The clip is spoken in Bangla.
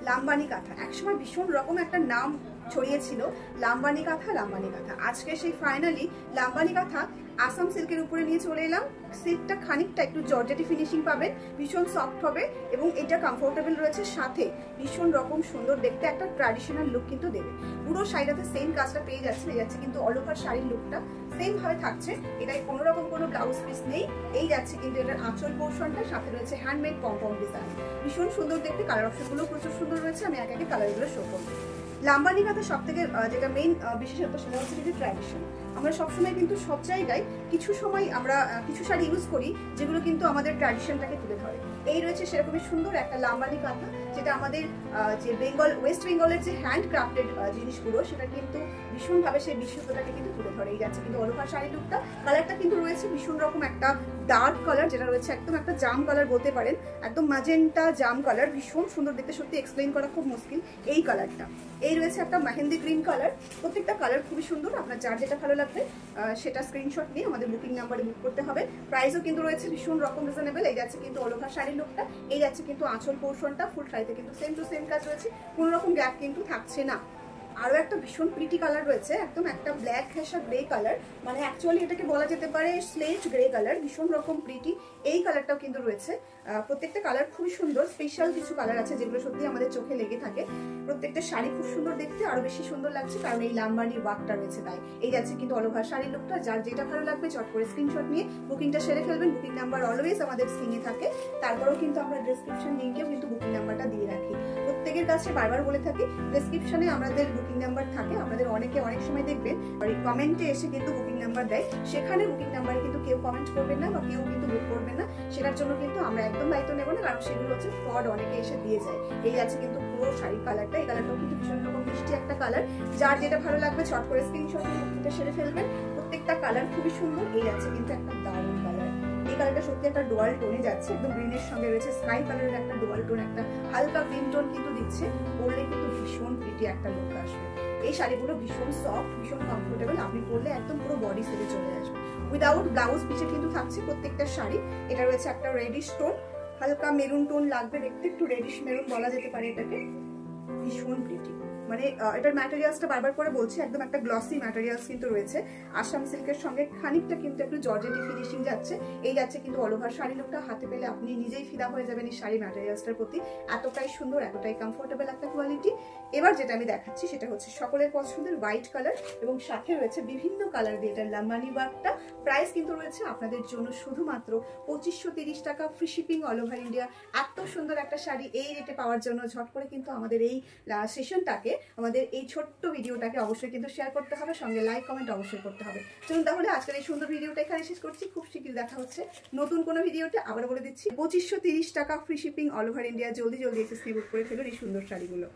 লাম্বানি কাঁথা একসময় ভীষণ রকম একটা নাম ছড়িয়েছিল, লাম্বানি কাঁথা। আজকে সেই ফাইনালি লাম্বানি কাঁথা আসাম সিল্কের উপরে নিয়ে চলে এলাম। সিল্কটা খানিকটা একটু জর্জেটি ফিনিশিং পাবেন, ভীষণ সফট হবে এবং এটা কমফোর্টেবল রয়েছে, সাথে ভীষণ রকম সুন্দর দেখতে একটা ট্র্যাডিশনাল লুক কিন্তু দেবে। পুরো শাড়িটাতে সেম কাজটা পেয়ে যাচ্ছে কিন্তু অল ওভার শাড়ির লুকটা সেম ভাবে থাকছে। এটাই কোনো রকম কোনো ব্লাউজ পিস নেই, এই যাচ্ছে কিন্তু এটার আঁচল পোর্শনটা, সাথে রয়েছে হ্যান্ডমেড পম ডিজাইন। ভীষণ সুন্দর দেখতে, কালার অপশনগুলো প্রচুর সুন্দর রয়েছে। আমি একে একে কালারগুলো শো করবো। লাম্বানি কাঁথা সব থেকে যেটা মেইন বিশেষত্ব সেটা হচ্ছে কিন্তু ট্র্যাডিশন। আমরা সবসময় কিন্তু সব জায়গায় কিছু সময় আমরা কিছু শাড়ি ইউজ করি যেগুলো কিন্তু আমাদের ট্র্যাডিশনটাকে তুলে ধরে। এই রয়েছে সেরকমই সুন্দর একটা লাম্বানি কাঁথা, যেটা আমাদের যে ওয়েস্ট বেঙ্গলের যে হ্যান্ড ক্রাফটেড জিনিসগুলো সেটা কিন্তু ভীষণভাবে সেই বিশেষত্বটাকে কিন্তু তুলে ধরে। এই যাচ্ছে কিন্তু অল ওভার শাড়ি লুকটা। কালারটা কিন্তু রয়েছে ভীষণ রকম একটা ডার্ক কালার, যেটা রয়েছে একদম একটা জাম কালার বলতে পারেন, একদম ম্যাজেন্টা জাম কালার। ভীষণ সুন্দর দেখতে, সত্যি এক্সপ্লেইন করা খুব মুশকিল এই কালারটা। এই রয়েছে একটা মেহেন্দি গ্রিন কালার। প্রত্যেকটা কালার খুবই সুন্দর, আপনার যার যেটা ভালো লাগবে সেটা স্ক্রিনশট নিয়ে আমাদের বুকিং নাম্বারে বুক করতে হবে। প্রাইসও কিন্তু রয়েছে ভীষণ রকম রিজনেবল। এই যাচ্ছে কিন্তু অল ওভার শাড়ির লুকটা, এই যাচ্ছে কিন্তু আঁচল পোর্শনটা। ফুল শাড়িতে কিন্তু সেম টু সেম কাজ রয়েছে, কোনো রকম গ্যাপ কিন্তু থাকছে না। আরো একটা ভীষণ প্রিটি কালার রয়েছে, একদম একটা ব্ল্যাক ঘেঁষা গ্রে কালার, মানে অ্যাকচুয়ালি এটাকে বলা যেতে পারে স্লেট গ্রে কালার। ভীষণ রকম প্রিটি এই কালারটাও কিন্তু রয়েছে। প্রত্যেকটা কালার খুবই সুন্দর, স্পেশাল কিছু কালার আছে যেগুলো সত্যি আমাদের চোখে লেগে থাকে। প্রত্যেকটা শাড়ি খুব সুন্দর দেখতে, আরো বেশি সুন্দর লাগছে কারণ এই লাম্বানি ওয়ার্কটা রয়েছে তাই। এই যাচ্ছে কিন্তু অল ওভার শাড়ির লুকটা। যার যেটা ভালো লাগবে চট করে স্ক্রিনশট নিয়ে বুকিংটা সেরে ফেলবেন। বুকিং নাম্বার অলওয়েজ আমাদের স্ক্রিনে থাকে, তারপরেও কিন্তু আমরা ডেসক্রিপশন লিঙ্কেও কিন্তু বুকিং নাম্বারটা দিয়ে রাখি। প্রত্যেকের কাছে বারবার বলে থাকি, ডেসক্রিপশনে আমাদের বুকিং নাম্বার থাকে। আমাদের অনেকে অনেক সময় দেখবেন কমেন্টে এসে কিন্তু বুকিং নাম্বার দেয়, সেখানে বুকিং নাম্বারে কিন্তু কেউ কমেন্ট করবেন না বা কেউ কিন্তু বুক করবেন না। সেটার জন্য কিন্তু আমরা একদম দায়িত্ব নেব না, কারণ সেগুলো হচ্ছে ফ্রড, অনেকে এসে দিয়ে যায়। এই আছে কিন্তু পুরো শাড়ির কালারটা, এই কালারটাও কিন্তু ভীষণ রকম মিষ্টি একটা কালার। যার যেটা ভালো লাগবে চট করে স্ক্রিনশট নিয়ে বুকিংটা সেরে ফেলবেন। প্রত্যেকটা কালার খুবই সুন্দর। এই আছে কিন্তু একটা দারুণ কালার। এই কালারটা সত্যি একটা ডুয়াল টোনে যাচ্ছে, একদম গ্রিনের সঙ্গে রয়েছে স্কাই কালারের একটা ডুয়াল টোন, একটা হালকা গ্রিন টোন কিন্তু দিচ্ছে। পরলে কিন্তু ভীষণ প্রিটি একটা লুক আসবে। এই শাড়িগুলো ভীষণ সফট, ভীষণ কমফোর্টেবল, আপনি পরলে একদম পুরো বডি সেটে চলে আসবে। উইদাউট ব্লাউজ পিছে কিন্তু থাকছে প্রত্যেকটা শাড়ি। এটা রয়েছে একটা রেডিশ টোন, হালকা মেরুন টোন লাগবে দেখতে, একটু রেডিশ মেরুন বলা যেতে পারে এটাকে। ভীষণ প্রিটি, মানে এটার ম্যাটেরিয়ালসটা বারবার করে বলছি, একদম একটা গ্লসি ম্যাটেরিয়ালস কিন্তু রয়েছে। আসাম সিল্কের সঙ্গে খানিকটা কিন্তু একটু জর্জেটি ফিনিশিং যাচ্ছে। এই যাচ্ছে কিন্তু অল ওভার শাড়ি লুকটা। হাতে পেলে আপনি নিজেই ফিদা হয়ে যাবেন এই শাড়ি ম্যাটেরিয়ালসটার প্রতি। এতটাই সুন্দর, এতটাই কমফোর্টেবল একটা কোয়ালিটি। এবার যেটা আমি দেখাচ্ছি সেটা হচ্ছে সকলের পছন্দের হোয়াইট কালার, এবং সাথে রয়েছে বিভিন্ন কালার দিয়ে এটার লাম্বানি ওয়ার্কটা। প্রাইস কিন্তু রয়েছে আপনাদের জন্য শুধুমাত্র 2530 টাকা, free shipping all over India. এত সুন্দর একটা শাড়ি এই রেটে পাওয়ার জন্য ঝট করে কিন্তু আমাদের এই সেশনটাকে, আমাদের এই ছোট্ট ভিডিওটাকে অবশ্যই কিন্তু শেয়ার করতে হবে, সঙ্গে লাইক কমেন্ট অবশ্যই করতে হবে। চলুন তাহলে আজকের এই সুন্দর ভিডিওটা এখানে শেষ করছি। খুব শীঘ্রই দেখা হচ্ছে নতুন কোনো ভিডিওতে। আবার বলে দিচ্ছি 2530 টাকা, free shipping all over India. জলদি জলদি এসে বুক করে ফেলুন এই সুন্দর শাড়িগুলো।